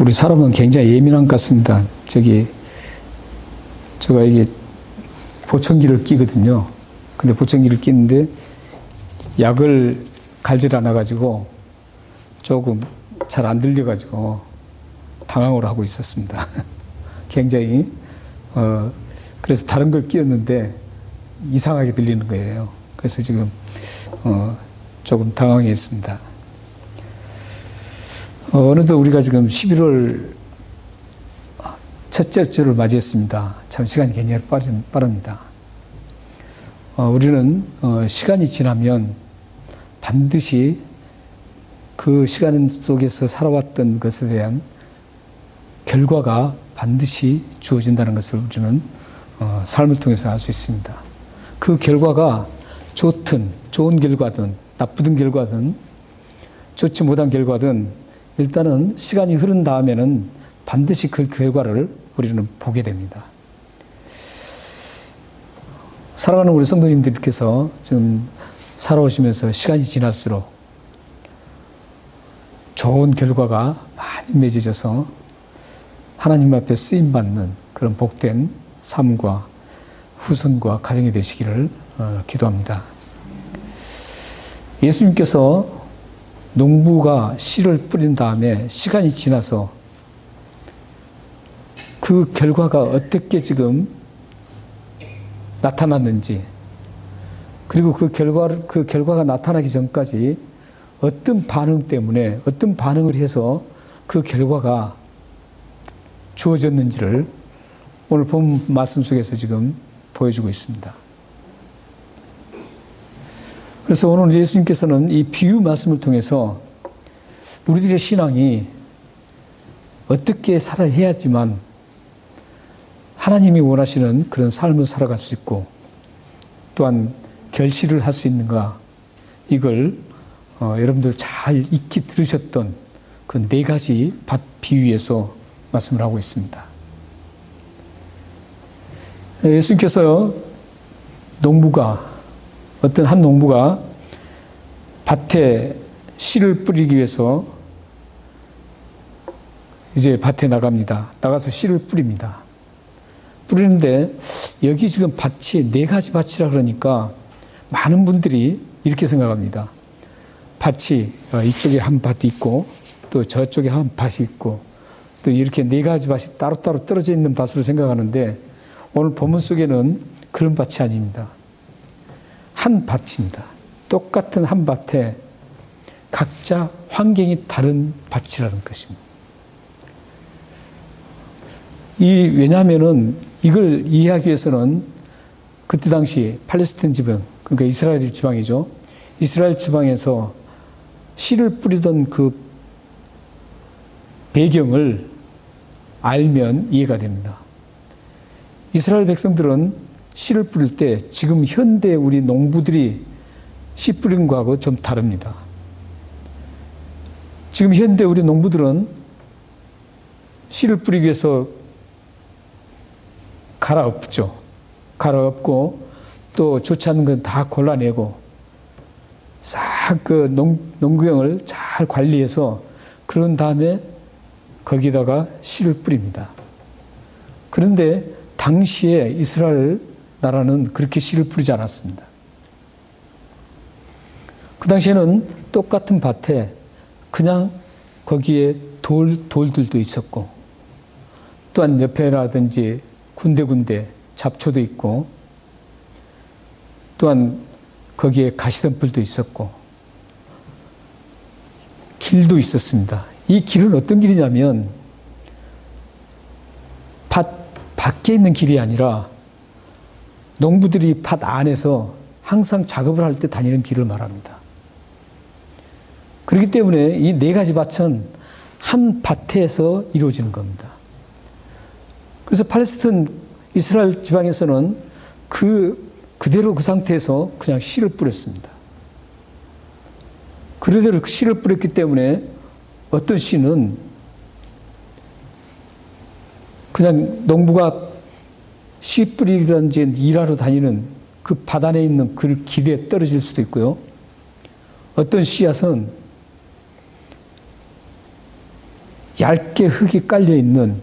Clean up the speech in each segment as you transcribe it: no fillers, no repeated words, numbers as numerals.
우리 사람은 굉장히 예민한 것 같습니다. 제가 이게 보청기를 끼거든요. 근데 보청기를 끼는데 약을 갈질 않아가지고 조금 잘 안 들려가지고 당황을 하고 있었습니다. 굉장히, 그래서 다른 걸 끼웠는데 이상하게 들리는 거예요. 그래서 지금, 조금 당황했습니다. 어느덧 우리가 지금 11월 첫째 주를 맞이했습니다. 참 시간이 굉장히 빠릅니다. 우리는 시간이 지나면 반드시 그 시간 속에서 살아왔던 것에 대한 결과가 반드시 주어진다는 것을 우리는 삶을 통해서 알 수 있습니다. 그 결과가 좋은 결과든 나쁘든 결과든 좋지 못한 결과든 일단은 시간이 흐른 다음에는 반드시 그 결과를 우리는 보게 됩니다. 사랑하는 우리 성도님들께서 좀 살아오시면서 시간이 지날수록 좋은 결과가 많이 맺어져서 하나님 앞에 쓰임받는 그런 복된 삶과 후손과 가정이 되시기를 기도합니다. 예수님께서 농부가 씨를 뿌린 다음에 시간이 지나서 그 결과가 어떻게 지금 나타났는지, 그리고 그 결과가 나타나기 전까지 어떤 반응 때문에, 어떤 반응을 해서 그 결과가 주어졌는지를 오늘 본 말씀 속에서 지금 보여주고 있습니다. 그래서 오늘 예수님께서는 이 비유 말씀을 통해서 우리들의 신앙이 어떻게 살아야 해야지만 하나님이 원하시는 그런 삶을 살아갈 수 있고 또한 결실을 할 수 있는가, 이걸 여러분들 잘 익히 들으셨던 그 4가지 밭 비유에서 말씀을 하고 있습니다. 예수님께서 어떤 한 농부가 밭에 씨를 뿌리기 위해서 이제 밭에 나갑니다. 나가서 씨를 뿌립니다. 뿌리는데 여기 지금 밭이 4가지 밭이라 그러니까 많은 분들이 이렇게 생각합니다. 밭이 이쪽에 한 밭이 있고 또 저쪽에 한 밭이 있고 또 이렇게 4가지 밭이 따로따로 떨어져 있는 밭으로 생각하는데 오늘 본문 속에는 그런 밭이 아닙니다. 한 밭입니다. 똑같은 한 밭에 각자 환경이 다른 밭이라는 것입니다. 왜냐하면은 이걸 이해하기 위해서는 그때 당시 팔레스타인 지방, 그러니까 이스라엘 지방이죠. 이스라엘 지방에서 씨를 뿌리던 그 배경을 알면 이해가 됩니다. 이스라엘 백성들은 씨를 뿌릴 때 지금 현대 우리 농부들이 씨 뿌리는 거하고 좀 다릅니다. 지금 현대 우리 농부들은 씨를 뿌리기 위해서 갈아엎죠. 갈아엎고 또 좋지 않은 건 다 골라내고 싹 그 농구경을 잘 관리해서 그런 다음에 거기다가 씨를 뿌립니다. 그런데 당시에 이스라엘 나라는 그렇게 씨를 뿌리지 않았습니다. 그 당시에는 똑같은 밭에 그냥 거기에 돌들도 있었고 또한 옆에라든지 군데군데 잡초도 있고 또한 거기에 가시덤불도 있었고 길도 있었습니다. 이 길은 어떤 길이냐면 밭 밖에 있는 길이 아니라 농부들이 밭 안에서 항상 작업을 할 때 다니는 길을 말합니다. 그렇기 때문에 이 4가지 밭은 한 밭에서 이루어지는 겁니다. 그래서 팔레스타인 이스라엘 지방에서는 그대로 그 상태에서 그냥 씨를 뿌렸습니다. 그대로 씨를 뿌렸기 때문에 어떤 씨는 그냥 농부가 씨 뿌리든지 일하러 다니는 그 밭 안에 있는 그 길에 떨어질 수도 있고요. 어떤 씨앗은 얇게 흙이 깔려 있는,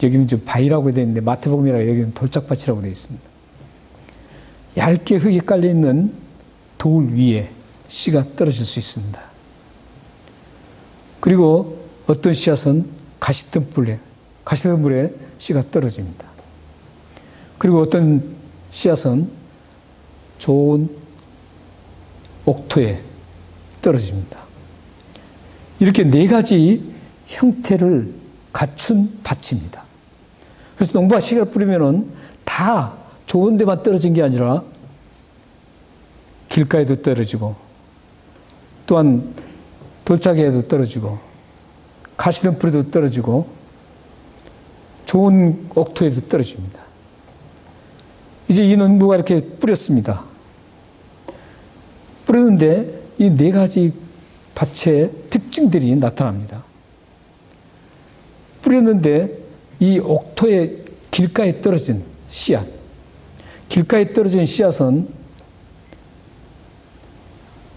여기는 좀 바위라고 되어 있는데 마태복음이라 여기는 돌짝밭이라고 되어 있습니다. 얇게 흙이 깔려 있는 돌 위에 씨가 떨어질 수 있습니다. 그리고 어떤 씨앗은 가시덤불에 씨가 떨어집니다. 그리고 어떤 씨앗은 좋은 옥토에 떨어집니다. 이렇게 네 가지 형태를 갖춘 밭입니다. 그래서 농부가 씨를 뿌리면은 다 좋은 데만 떨어진 게 아니라 길가에도 떨어지고, 또한 돌짝에도 떨어지고, 가시덤불에도 떨어지고, 좋은 옥토에도 떨어집니다. 이제 이 농부가 이렇게 뿌렸습니다. 뿌렸는데 이 네 가지 밭의 특징들이 나타납니다. 뿌렸는데 이 옥토의 길가에 떨어진 씨앗, 길가에 떨어진 씨앗은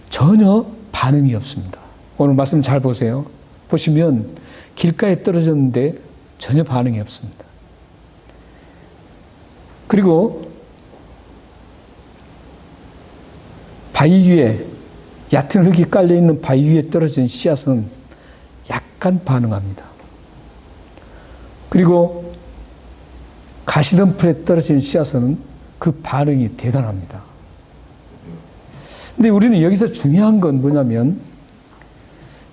전혀 반응이 없습니다. 오늘 말씀 잘 보세요. 보시면 길가에 떨어졌는데 전혀 반응이 없습니다. 그리고 바위 위에, 얕은 흙이 깔려있는 바위 위에 떨어진 씨앗은 약간 반응합니다. 그리고 가시덤불에 떨어진 씨앗은 그 반응이 대단합니다. 근데 우리는 여기서 중요한 건 뭐냐면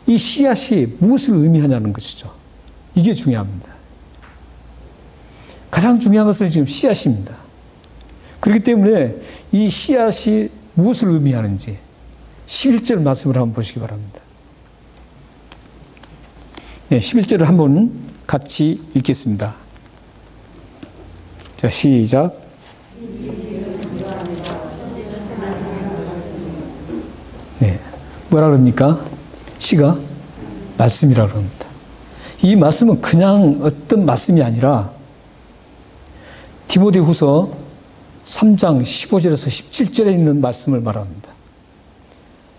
이 씨앗이 무엇을 의미하냐는 것이죠. 이게 중요합니다. 가장 중요한 것은 지금 씨앗입니다. 그렇기 때문에 이 씨앗이 무엇을 의미하는지 11절 말씀을 한번 보시기 바랍니다. 네, 11절을 한번 같이 읽겠습니다. 자, 시작. 네, 뭐라 그럽니까? 시가 말씀이라 그럽니다. 이 말씀은 그냥 어떤 말씀이 아니라 디모데후서 3장 15절에서 17절에 있는 말씀을 말합니다.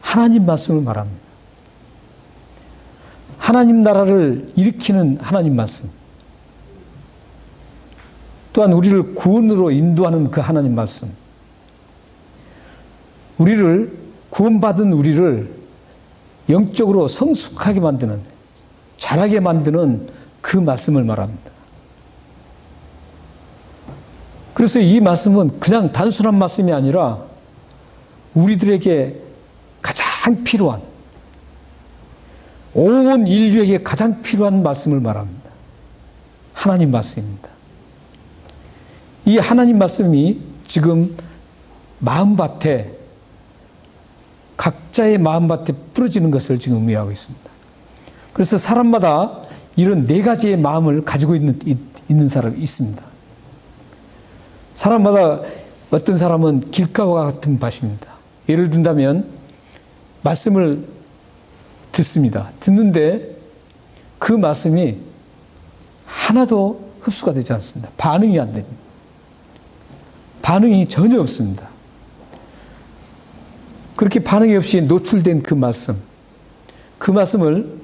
하나님 말씀을 말합니다. 하나님 나라를 일으키는 하나님 말씀, 또한 우리를 구원으로 인도하는 그 하나님 말씀, 우리를 구원받은 우리를 영적으로 성숙하게 만드는, 자라게 만드는 그 말씀을 말합니다. 그래서 이 말씀은 그냥 단순한 말씀이 아니라 우리들에게 가장 필요한, 온 인류에게 가장 필요한 말씀을 말합니다. 하나님 말씀입니다. 이 하나님 말씀이 지금 마음밭에, 각자의 마음밭에 뿌려지는 것을 지금 의미하고 있습니다. 그래서 사람마다 이런 네 가지의 마음을 가지고 있는 사람이 있습니다. 사람마다 어떤 사람은 길가와 같은 밭입니다. 예를 든다면 말씀을 듣습니다. 듣는데 그 말씀이 하나도 흡수가 되지 않습니다. 반응이 안 됩니다. 반응이 전혀 없습니다. 그렇게 반응이 없이 노출된 그 말씀을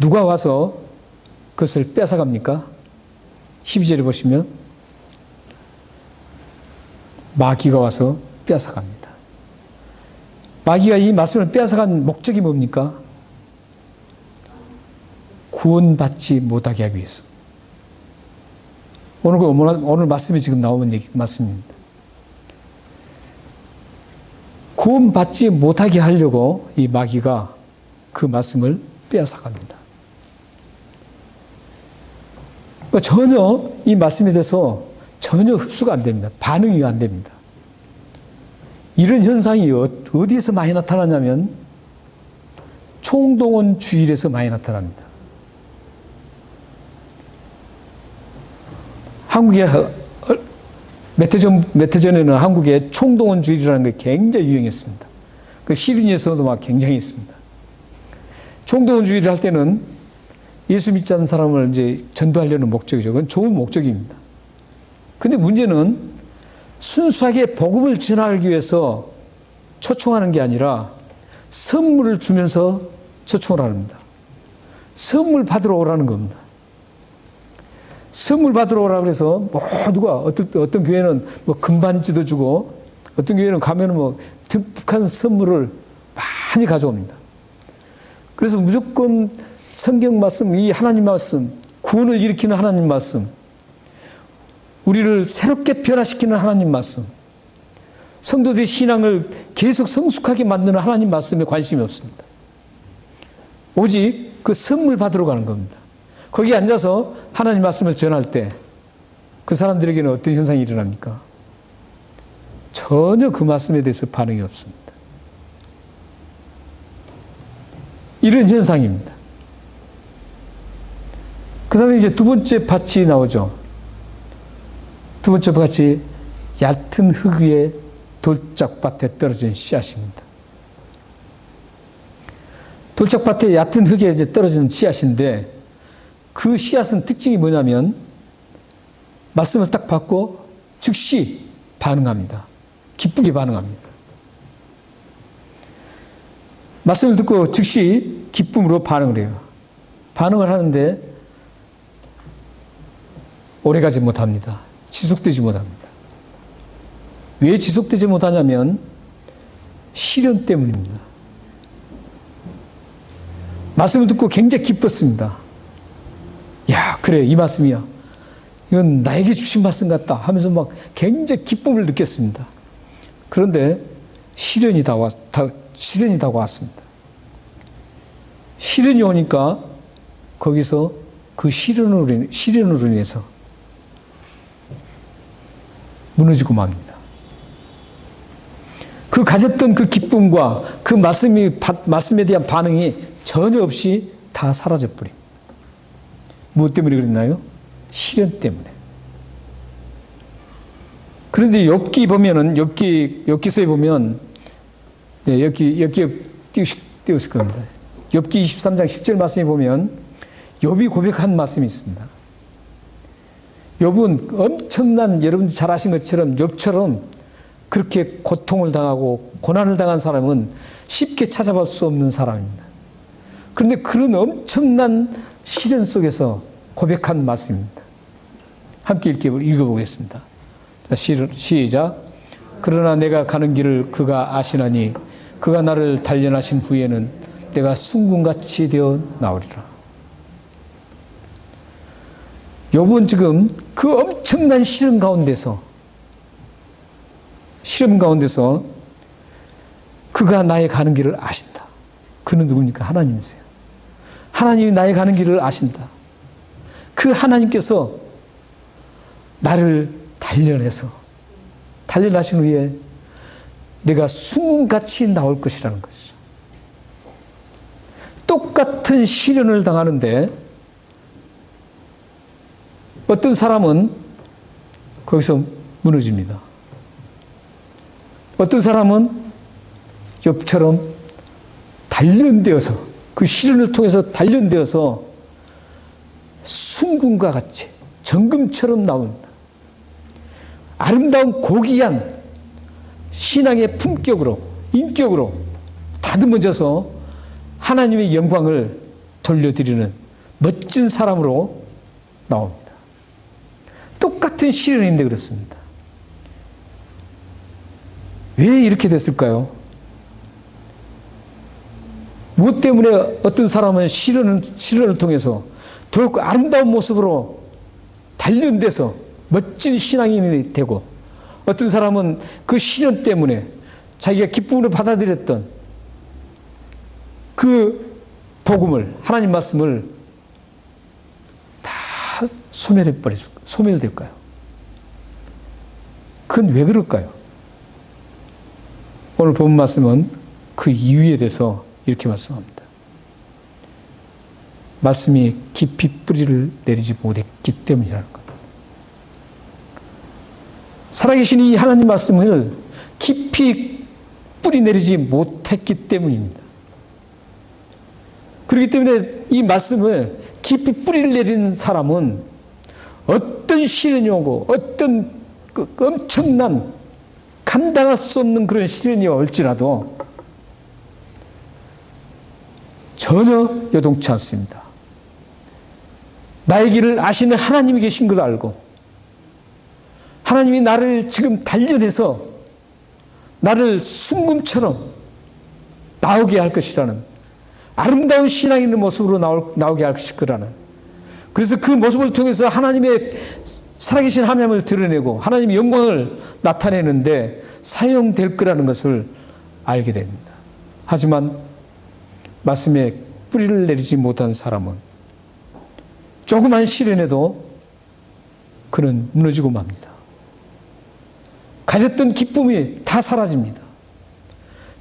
누가 와서 그것을 뺏어갑니까? 12절에 보시면 마귀가 와서 뺏어갑니다. 마귀가 이 말씀을 뺏어간 목적이 뭡니까? 구원받지 못하게 하기 위해서. 오늘 말씀이 지금 나오는 말씀입니다. 구원받지 못하게 하려고 이 마귀가 그 말씀을 빼앗아갑니다. 그러니까 전혀 이 말씀에 대해서 전혀 흡수가 안 됩니다. 반응이 안 됩니다. 이런 현상이 어디에서 많이 나타나냐면 총동원 주일에서 많이 나타납니다. 한국에 몇 해 전에는 한국에 총동원 주일이라는 게 굉장히 유행했습니다. 그 시드니에서도 막 굉장히 있습니다. 총동원 주일을 할 때는 예수 믿지 않는 사람을 이제 전도하려는 목적이죠. 그건 좋은 목적입니다. 근데 문제는 순수하게 복음을 전하기 위해서 초청하는 게 아니라 선물을 주면서 초청을 합니다. 선물 받으러 오라는 겁니다. 선물 받으러 오라 그래서 모두가 어떤 교회는 뭐 금반지도 주고 어떤 교회는 가면은 뭐 듬뿍한 선물을 많이 가져옵니다. 그래서 무조건 성경 말씀, 이 하나님 말씀, 구원을 일으키는 하나님 말씀, 우리를 새롭게 변화시키는 하나님 말씀, 성도들의 신앙을 계속 성숙하게 만드는 하나님 말씀에 관심이 없습니다. 오직 그 선물 받으러 가는 겁니다. 거기 앉아서 하나님 말씀을 전할 때 그 사람들에게는 어떤 현상이 일어납니까? 전혀 그 말씀에 대해서 반응이 없습니다. 이런 현상입니다. 그 다음에 이제 두 번째 밭이 나오죠. 두 번째 밭이 얕은 흙 위에 돌짝밭에 떨어진 씨앗입니다. 돌짝밭에 얕은 흙에 이제 떨어지는 씨앗인데 그 씨앗은 특징이 뭐냐면 말씀을 딱 받고 즉시 반응합니다. 기쁘게 반응합니다. 말씀을 듣고 즉시 기쁨으로 반응을 해요. 반응을 하는데 오래가지 못합니다. 지속되지 못합니다. 왜 지속되지 못하냐면 시련 때문입니다. 말씀을 듣고 굉장히 기뻤습니다. 야, 그래, 이 말씀이야. 이건 나에게 주신 말씀 같다 하면서 막 굉장히 기쁨을 느꼈습니다. 그런데 시련이 다가왔습니다. 시련이 오니까 거기서 그 시련으로 인해서 무너지고 맙니다. 그 가졌던 그 기쁨과 그 말씀에 대한 반응이 전혀 없이 다 사라져버립니다. 무엇 때문에 그랬나요? 시련 때문에. 그런데 욥기 보면은, 욥기서에 보면, 욥기에 띄우실 겁니다. 욥기 23장 10절 말씀에 보면, 욥이 고백한 말씀이 있습니다. 욥은 엄청난, 여러분들 잘 아신 것처럼, 욥처럼 그렇게 고통을 당하고 고난을 당한 사람은 쉽게 찾아볼 수 없는 사람입니다. 그런데 그런 엄청난 시련 속에서 고백한 말씀입니다. 함께 읽어보겠습니다. 자, 시작. 그러나 내가 가는 길을 그가 아시나니 그가 나를 단련하신 후에는 내가 순금같이 되어 나오리라. 욥은 지금 그 엄청난 시련 가운데서 그가 나의 가는 길을 아신다. 그는 누굽니까? 하나님이세요. 하나님이 나의 가는 길을 아신다. 그 하나님께서 나를 단련하신 후에 내가 순금같이 나올 것이라는 것이죠. 똑같은 시련을 당하는데 어떤 사람은 거기서 무너집니다. 어떤 사람은 욥처럼 단련되어서 그 시련을 통해서 단련되어서 순금과 같이 정금처럼 나옵니다. 아름다운 고귀한 신앙의 품격으로, 인격으로 다듬어져서 하나님의 영광을 돌려드리는 멋진 사람으로 나옵니다. 똑같은 시련인데 그렇습니다. 왜 이렇게 됐을까요? 무엇 때문에 어떤 사람은 시련을 통해서 더욱 아름다운 모습으로 단련돼서 멋진 신앙인이 되고 어떤 사람은 그 시련 때문에 자기가 기쁨으로 받아들였던 그 복음을, 하나님 말씀을 다 소멸될까요? 그건 왜 그럴까요? 오늘 본 말씀은 그 이유에 대해서 이렇게 말씀합니다. 말씀이 깊이 뿌리를 내리지 못했기 때문이라는 겁니다. 살아계신 이 하나님 말씀을 깊이 뿌리 내리지 못했기 때문입니다. 그렇기 때문에 이 말씀을 깊이 뿌리를 내리는 사람은 어떤 시련이 오고 어떤 그 엄청난 감당할 수 없는 그런 시련이 올지라도 전혀 요동치 않습니다. 나의 길을 아시는 하나님이 계신 걸 알고 하나님이 나를 지금 단련해서 나를 순금처럼 나오게 할 것이라는 아름다운 신앙 있는 모습으로 나오게 할 거라는, 그래서 그 모습을 통해서 하나님의 살아계신 하나님을 드러내고 하나님의 영광을 나타내는데 사용될 거라는 것을 알게 됩니다. 하지만 말씀에 뿌리를 내리지 못한 사람은 조그만 시련에도 그는 무너지고 맙니다. 가졌던 기쁨이 다 사라집니다.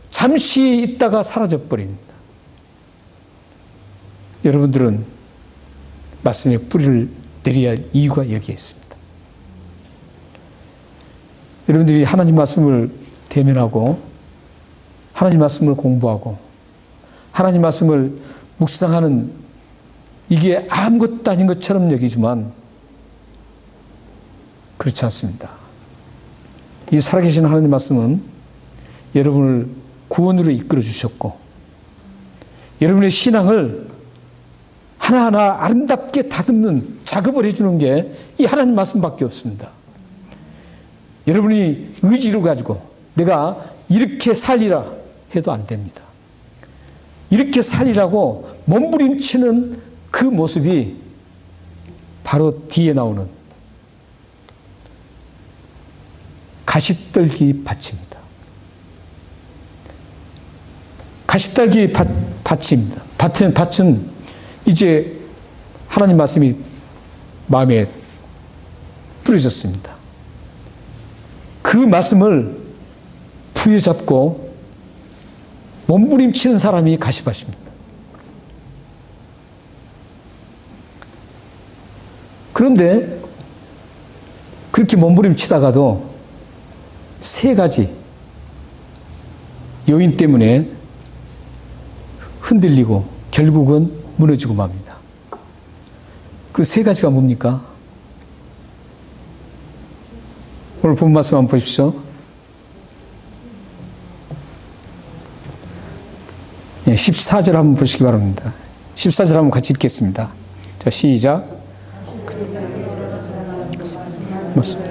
잠시 있다가 사라져 버립니다. 여러분들은 말씀에 뿌리를 내려야 할 이유가 여기에 있습니다. 여러분들이 하나님 말씀을 대면하고 하나님 말씀을 공부하고 하나님 말씀을 묵상하는, 이게 아무것도 아닌 것처럼 여기지만 그렇지 않습니다. 이 살아계신 하나님 말씀은 여러분을 구원으로 이끌어 주셨고 여러분의 신앙을 하나하나 아름답게 다듬는 작업을 해주는 게 이 하나님 말씀밖에 없습니다. 여러분이 의지를 가지고 내가 이렇게 살리라 해도 안 됩니다. 이렇게 살리라고 몸부림치는 그 모습이 바로 뒤에 나오는 가시떨기 밭입니다. 가시떨기 밭입니다. 밭은 이제 하나님 말씀이 마음에 뿌려졌습니다. 그 말씀을 부여잡고 몸부림치는 사람이 가시밭입니다. 그런데 그렇게 몸부림치다가도 세 가지 요인 때문에 흔들리고 결국은 무너지고 맙니다. 그 세 가지가 뭡니까? 오늘 본 말씀 한번 보십시오. 14절 한번 보시기 바랍니다. 14절 한번 같이 읽겠습니다. 자, 시작. 맞습니다.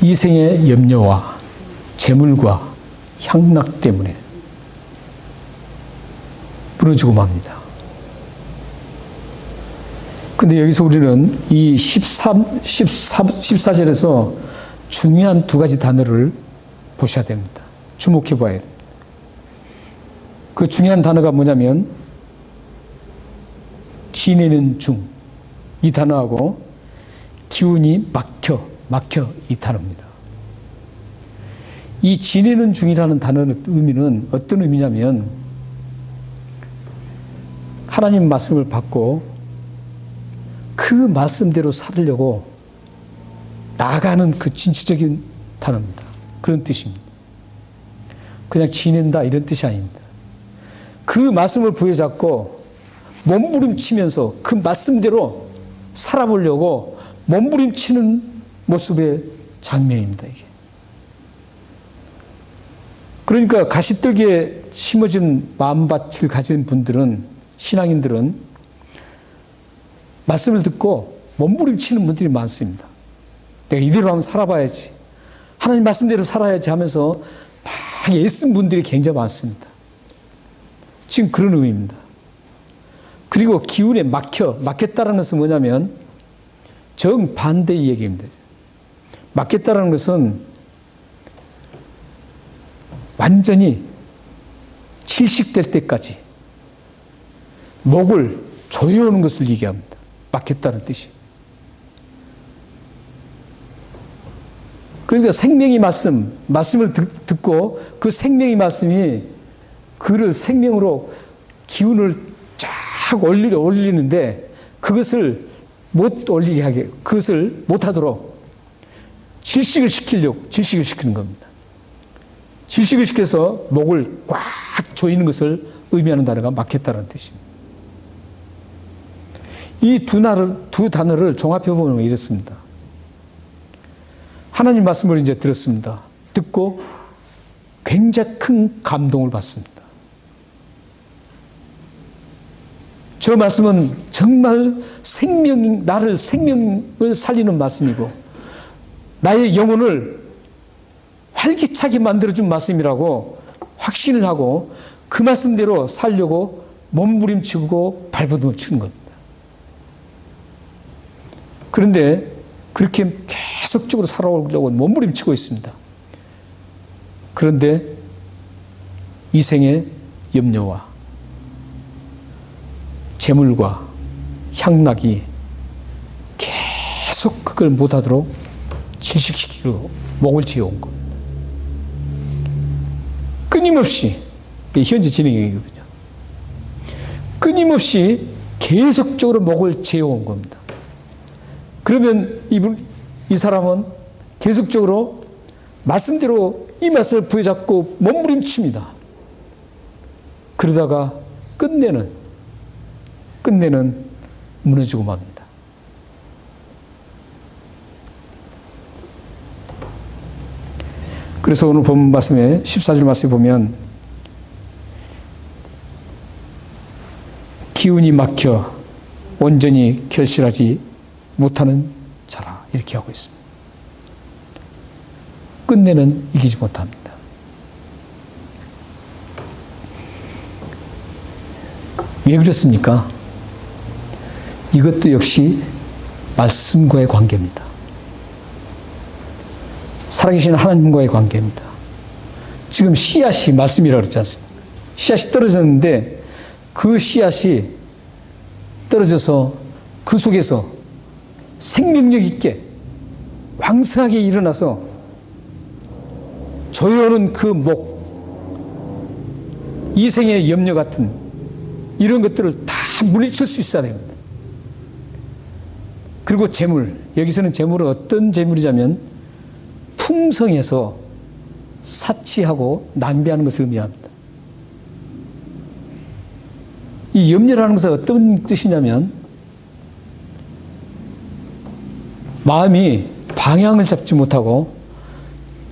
이생의 염려와 재물과 향락 때문에 무너지고 맙니다. 근데 여기서 우리는 이 14절에서 중요한 두 가지 단어를 보셔야 됩니다. 주목해 봐야 됩니다. 그 중요한 단어가 뭐냐면 지내는 중, 이 단어하고 기운이 막혀 이 단어입니다. 이 지내는 중이라는 단어의 의미는 어떤 의미냐면 하나님 말씀을 받고 그 말씀대로 살으려고 나가는 그 진취적인 단어입니다. 그런 뜻입니다. 그냥 지낸다 이런 뜻이 아닙니다. 그 말씀을 부여잡고 몸부림치면서 그 말씀대로 살아보려고 몸부림치는 모습의 장면입니다. 이게. 그러니까 가시떨기에 심어진 마음밭을 가진 분들은, 신앙인들은 말씀을 듣고 몸부림치는 분들이 많습니다. 내가 이대로 한번 살아봐야지, 하나님 말씀대로 살아야지 하면서 막 애쓴 분들이 굉장히 많습니다. 지금 그런 의미입니다. 그리고 기운에 막혔다는 것은 뭐냐면 정반대의 얘기입니다. 막혔다는 것은 완전히 질식될 때까지 목을 조여오는 것을 얘기합니다. 막혔다는 뜻이. 그러니까 생명의 말씀을 듣고 그 생명의 말씀이 그를 생명으로 기운을 쫙 올리는데 그것을 못 올리게 하게, 그것을 못하도록 질식을 시키는 겁니다. 질식을 시켜서 목을 꽉 조이는 것을 의미하는 단어가 막혔다는 뜻입니다. 이 두 단어를 종합해 보면 이렇습니다. 하나님 말씀을 이제 들었습니다. 듣고 굉장히 큰 감동을 받습니다. 저 말씀은 정말 나를 생명을 살리는 말씀이고 나의 영혼을 활기차게 만들어준 말씀이라고 확신을 하고 그 말씀대로 살려고 몸부림치고 발버둥을 치는 겁니다. 그런데 그렇게 계속적으로 살아오려고 몸부림치고 있습니다. 그런데 이생의 염려와 재물과 향락이 계속 그걸 못하도록 질식시키고 목을 지어온 겁니다. 끊임없이, 현재 진행형이거든요. 끊임없이 계속적으로 목을 재어온 겁니다. 그러면 이 사람은 계속적으로 말씀대로 이 말씀을 부여잡고 몸부림칩니다. 그러다가 끝내는 무너지고 맙니다. 그래서 오늘 본 말씀에 14절 말씀에 보면 기운이 막혀 온전히 결실하지 못하는 자라 이렇게 하고 있습니다. 끝내는 이기지 못합니다. 왜 그렇습니까? 이것도 역시 말씀과의 관계입니다. 살아계신 하나님과의 관계입니다. 지금 씨앗이 말씀이라고 그랬지 않습니까? 씨앗이 떨어졌는데 그 씨앗이 떨어져서 그 속에서 생명력 있게 왕성하게 일어나서 조여오는 그 목, 이생의 염려 같은 이런 것들을 다 물리칠 수 있어야 됩니다. 그리고 재물, 여기서는 재물은 어떤 재물이냐면 풍성해서 사치하고 낭비하는 것을 의미합니다. 이 염려라는 것은 어떤 뜻이냐면 마음이 방향을 잡지 못하고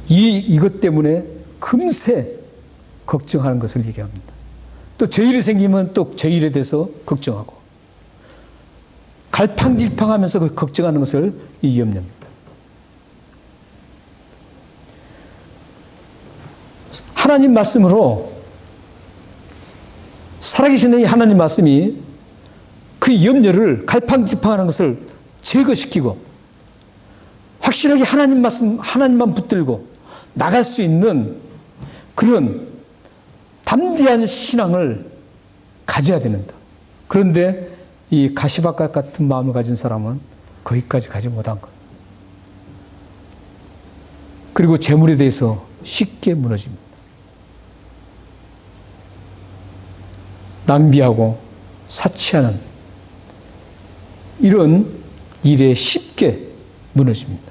이것 때문에 금세 걱정하는 것을 얘기합니다. 또 저일이 생기면 또 저일에 대해서 걱정하고 갈팡질팡하면서 그 걱정하는 것을 이 염려입니다. 하나님 말씀으로 살아계신 이 하나님 말씀이 그 염려를 갈팡질팡하는 것을 제거시키고 확실하게 하나님 말씀 하나님만 붙들고 나갈 수 있는 그런 담대한 신앙을 가져야 된다. 그런데 이 가시밭각 같은 마음을 가진 사람은 거기까지 가지 못한 것. 그리고 재물에 대해서 쉽게 무너집니다. 낭비하고 사치하는 이런 일에 쉽게 무너집니다.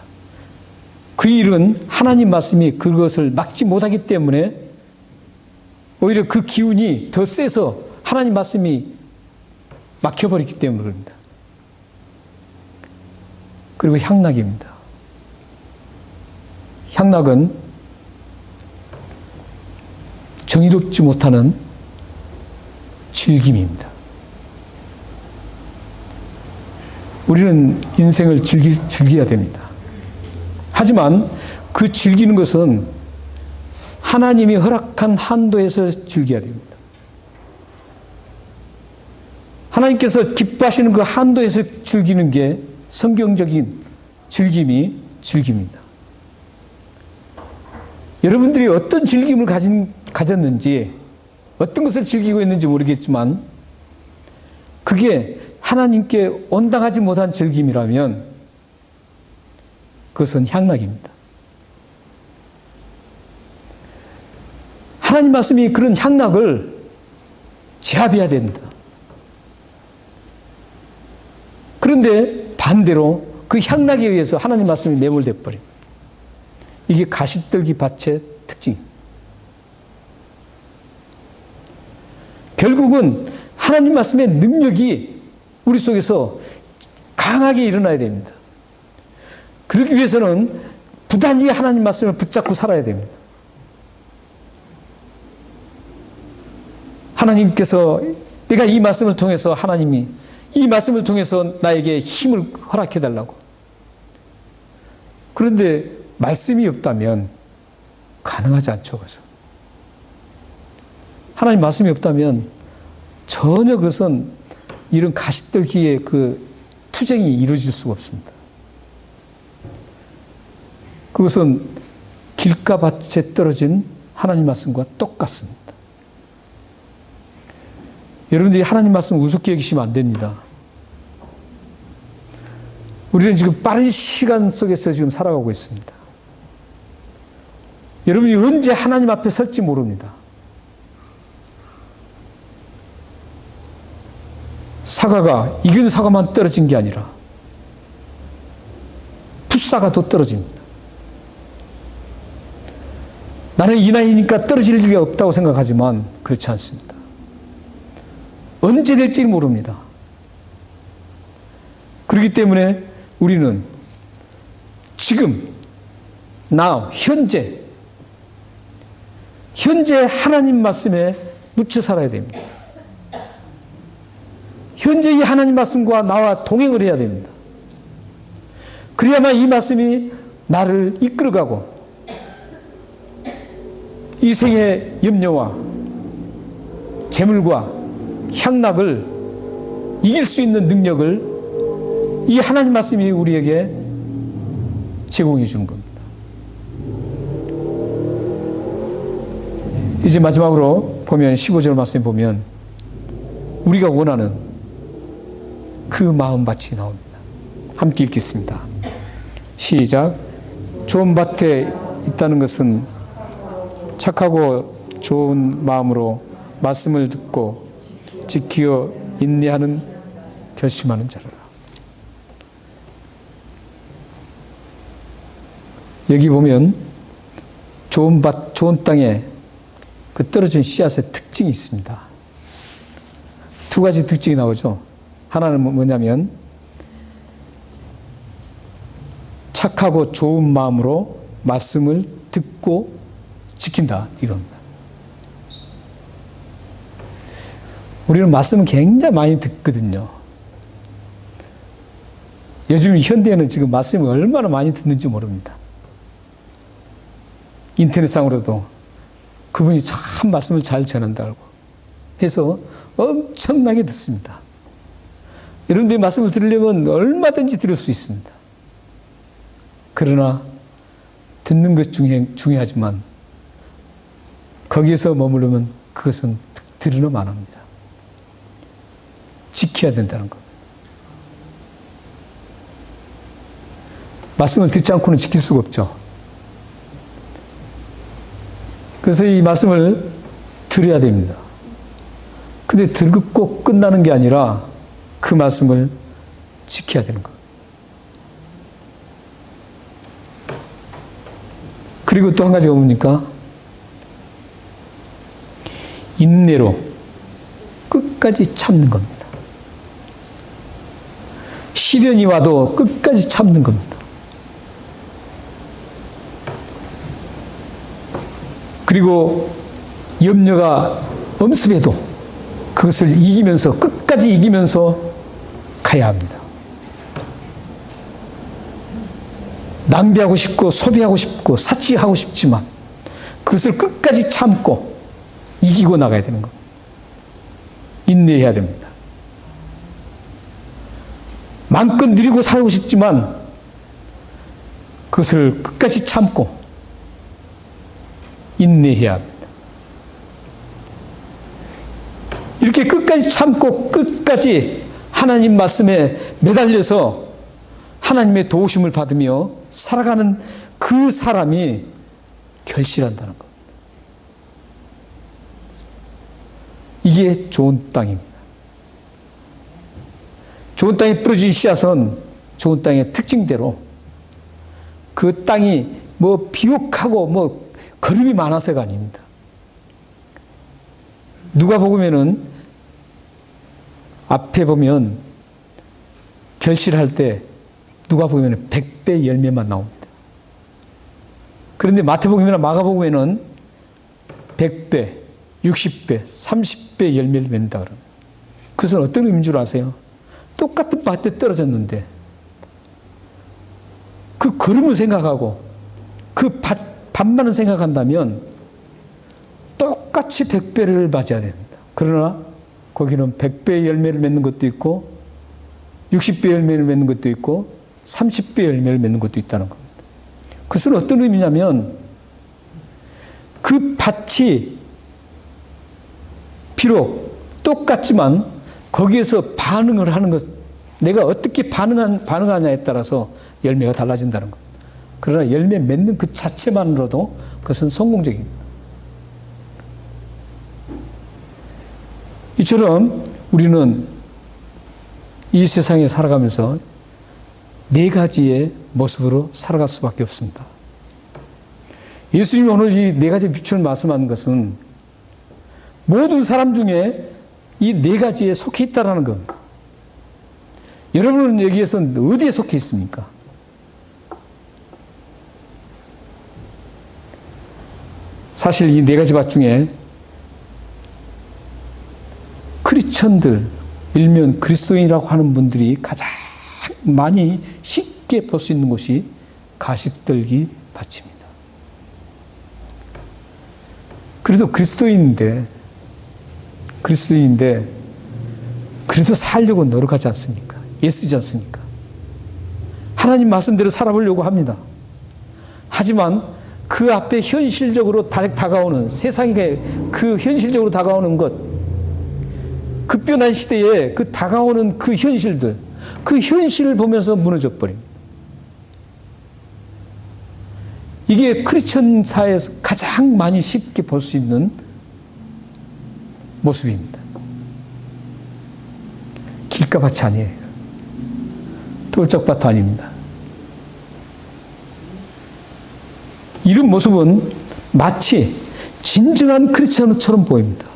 그 일은 하나님 말씀이 그것을 막지 못하기 때문에 오히려 그 기운이 더 세서 하나님 말씀이 막혀버렸기 때문에 그럽니다. 그리고 향락입니다. 향락은 정의롭지 못하는 즐김입니다. 우리는 인생을 즐겨야 됩니다. 하지만 그 즐기는 것은 하나님이 허락한 한도에서 즐겨야 됩니다. 하나님께서 기뻐하시는 그 한도에서 즐기는 게 성경적인 즐김입니다. 여러분들이 어떤 즐김을 가졌는지, 어떤 것을 즐기고 있는지 모르겠지만, 그게 하나님께 온당하지 못한 즐김이라면, 그것은 향락입니다. 하나님 말씀이 그런 향락을 제압해야 된다. 그런데 반대로 그 향락에 의해서 하나님 말씀이 매몰돼 버립니다. 이게 가시떨기 밭의 특징입니다. 결국은 하나님 말씀의 능력이 우리 속에서 강하게 일어나야 됩니다. 그러기 위해서는 부단히 하나님 말씀을 붙잡고 살아야 됩니다. 하나님께서 내가 이 말씀을 통해서 하나님이 이 말씀을 통해서 나에게 힘을 허락해 달라고. 그런데 말씀이 없다면 가능하지 않죠. 그래서 하나님 말씀이 없다면 전혀 그것은 이런 가시떨기의 그 투쟁이 이루어질 수가 없습니다. 그것은 길가밭에 떨어진 하나님 말씀과 똑같습니다. 여러분들이 하나님 말씀을 우습게 여기시면 안 됩니다. 우리는 지금 빠른 시간 속에서 지금 살아가고 있습니다. 여러분이 언제 하나님 앞에 설지 모릅니다. 사과가 익은 사과만 떨어진 게 아니라 풋사과도 떨어집니다. 나는 이 나이니까 떨어질 리가 없다고 생각하지만 그렇지 않습니다. 언제 될지 모릅니다. 그렇기 때문에 우리는 지금, 현재 하나님 말씀에 묻혀 살아야 됩니다. 현재 이 하나님 말씀과 나와 동행을 해야 됩니다. 그래야만 이 말씀이 나를 이끌어가고 이 생의 염려와 재물과 향락을 이길 수 있는 능력을 이 하나님 말씀이 우리에게 제공해 주는 겁니다. 이제 마지막으로 보면 15절 말씀 보면 우리가 원하는 그 마음밭이 나옵니다. 함께 읽겠습니다. 시작. 좋은 밭에 있다는 것은 착하고 좋은 마음으로 말씀을 듣고 지키어 인내하는 결심하는 자라. 여기 보면 좋은 밭, 좋은 땅에 그 떨어진 씨앗의 특징이 있습니다. 두 가지 특징이 나오죠. 하나는 뭐냐면 착하고 좋은 마음으로 말씀을 듣고 지킨다 이겁니다. 우리는 말씀을 굉장히 많이 듣거든요. 요즘 현대에는 지금 말씀을 얼마나 많이 듣는지 모릅니다. 인터넷상으로도 그분이 참 말씀을 잘 전한다고 해서 엄청나게 듣습니다. 여러분들이 말씀을 들으려면 얼마든지 들을 수 있습니다. 그러나 듣는 것 중요하지만 거기에서 머무르면 그것은 들으면 안 합니다. 지켜야 된다는 것. 말씀을 듣지 않고는 지킬 수가 없죠. 그래서 이 말씀을 들어야 됩니다. 근데 듣고 끝나는 게 아니라 그 말씀을 지켜야 되는 것. 그리고 또 한 가지가 뭡니까? 인내로 끝까지 참는 겁니다. 시련이 와도 끝까지 참는 겁니다. 그리고 염려가 엄습해도 그것을 이기면서 끝까지 이기면서 가야 합니다. 낭비하고 싶고 소비하고 싶고 사치하고 싶지만 그것을 끝까지 참고 이기고 나가야 되는 것. 인내해야 됩니다. 마음껏 누리고 살고 싶지만 그것을 끝까지 참고 인내해야 합니다. 이렇게 끝까지 참고 끝까지 하나님 말씀에 매달려서 하나님의 도우심을 받으며 살아가는 그 사람이 결실한다는 것. 이게 좋은 땅입니다. 좋은 땅에 뿌려진 씨앗은 좋은 땅의 특징대로 그 땅이 뭐 비옥하고 거름이 많아서가 아닙니다. 누가복음에는 앞에 보면 결실할 때 누가복음에는 100배 열매만 나옵니다. 그런데 마태복음이나 마가복음에는 100배, 60배, 30배 열매를 맺는다 그러면 그것은 어떤 의미인 줄 아세요? 똑같은 밭에 떨어졌는데 그 걸음을 생각하고 그 밭만을 생각한다면 똑같이 100배를 맞아야 된다. 그러나 거기는 100배의 열매를 맺는 것도 있고 60배 열매를 맺는 것도 있고 30배 열매를 맺는 것도 있다는 겁니다. 그것은 어떤 의미냐면 그 밭이 비록 똑같지만 거기에서 반응을 하는 것, 내가 어떻게 반응하냐에 따라서 열매가 달라진다는 것. 그러나 열매 맺는 그 자체만으로도 그것은 성공적입니다. 이처럼 우리는 이 세상에 살아가면서 네 가지의 모습으로 살아갈 수밖에 없습니다. 예수님이 오늘 이 네 가지 빛을 말씀하는 것은 모든 사람 중에 이 네 가지에 속해 있다는 겁니다. 여러분은 여기에서 어디에 속해 있습니까? 사실 이 네 가지 밭 중에 크리스천들, 일면 그리스도인이라고 하는 분들이 가장 많이 쉽게 볼 수 있는 곳이 가시떨기 밭입니다. 그래도 그리스도인인데 그래도 살려고 노력하지 않습니까? 애쓰지 않습니까? 하나님 말씀대로 살아보려고 합니다. 하지만 그 앞에 현실적으로 다가오는 세상에 그 현실적으로 다가오는 것, 급변한 시대에 그 다가오는 그 현실들, 그 현실을 보면서 무너져 버립니다. 이게 크리스천 사회에서 가장 많이 쉽게 볼 수 있는 모습입니다. 길가밭이 아니에요. 돌짝밭도 아닙니다. 이런 모습은 마치 진정한 크리스천처럼 보입니다.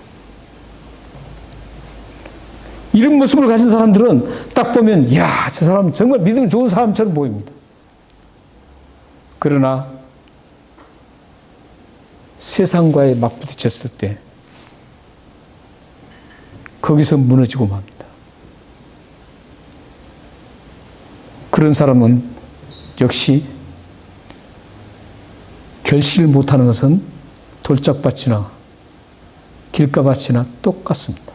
이런 모습을 가진 사람들은 딱 보면 이야, 저 사람 정말 믿음 좋은 사람처럼 보입니다. 그러나 세상과의 맞부딪혔을 때 거기서 무너지고 맙니다. 그런 사람은 역시 결실을 못하는 것은 돌짝밭이나 길가밭이나 똑같습니다.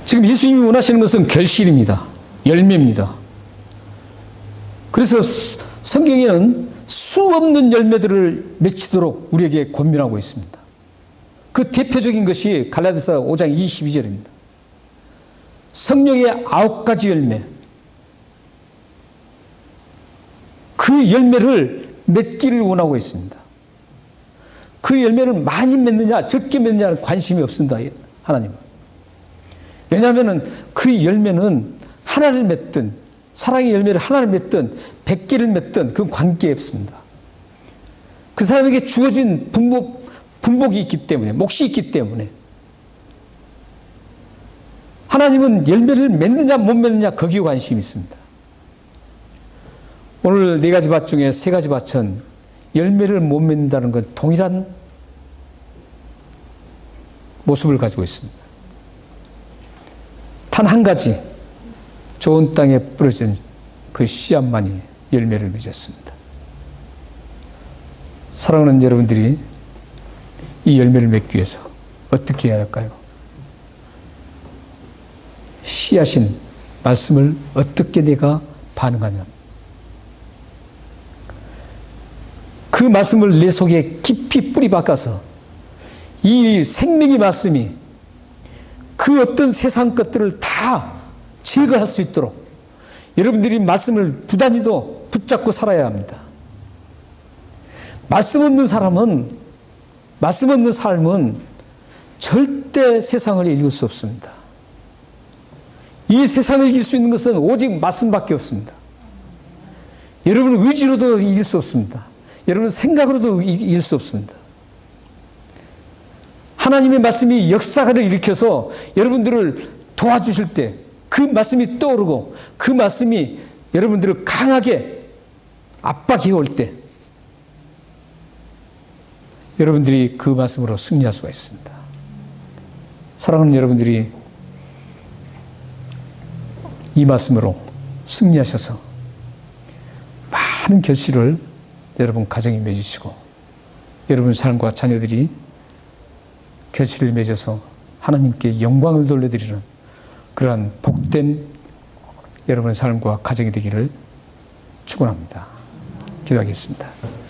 지금 예수님이 원하시는 것은 결실입니다. 열매입니다. 그래서 성경에는 수없는 열매들을 맺히도록 우리에게 권면하고 있습니다. 그 대표적인 것이 갈라디아서 5장 22절입니다. 성령의 9가지 열매. 그 열매를 맺기를 원하고 있습니다. 그 열매를 많이 맺느냐 적게 맺느냐는 관심이 없습니다. 하나님은. 왜냐하면 그 열매는 하나를 맺든 사랑의 열매를 하나를 맺든 100개를 맺든 그 관계에 없습니다. 그 사람에게 주어진 분복이 있기 때문에, 몫이 있기 때문에 하나님은 열매를 맺느냐 못 맺느냐 거기에 관심이 있습니다. 오늘 네 가지 밭 중에 세 가지 밭은 열매를 못 맺는다는 건 동일한 모습을 가지고 있습니다. 단 한 가지 좋은 땅에 뿌려진 그 씨앗만이 열매를 맺었습니다. 사랑하는 여러분들이 이 열매를 맺기 위해서 어떻게 해야 할까요? 씨앗인 말씀을 어떻게 내가 반응하냐. 그 말씀을 내 속에 깊이 뿌리 박아서 이 생명의 말씀이 그 어떤 세상 것들을 다 제거할 수 있도록 여러분들이 말씀을 부단히도 붙잡고 살아야 합니다. 말씀 없는 사람은, 말씀 없는 삶은 절대 세상을 이길 수 없습니다. 이 세상을 이길 수 있는 것은 오직 말씀밖에 없습니다. 여러분 의지로도 이길 수 없습니다. 여러분 생각으로도 이길 수 없습니다. 하나님의 말씀이 역사를 일으켜서 여러분들을 도와주실 때 그 말씀이 떠오르고 그 말씀이 여러분들을 강하게 압박해 올 때 여러분들이 그 말씀으로 승리할 수가 있습니다. 사랑하는 여러분들이 이 말씀으로 승리하셔서 많은 결실을 여러분 가정에 맺으시고 여러분 삶과 자녀들이 결실을 맺어서 하나님께 영광을 돌려드리는 그러한 복된 여러분의 삶과 가정이 되기를 축원합니다. 기도하겠습니다.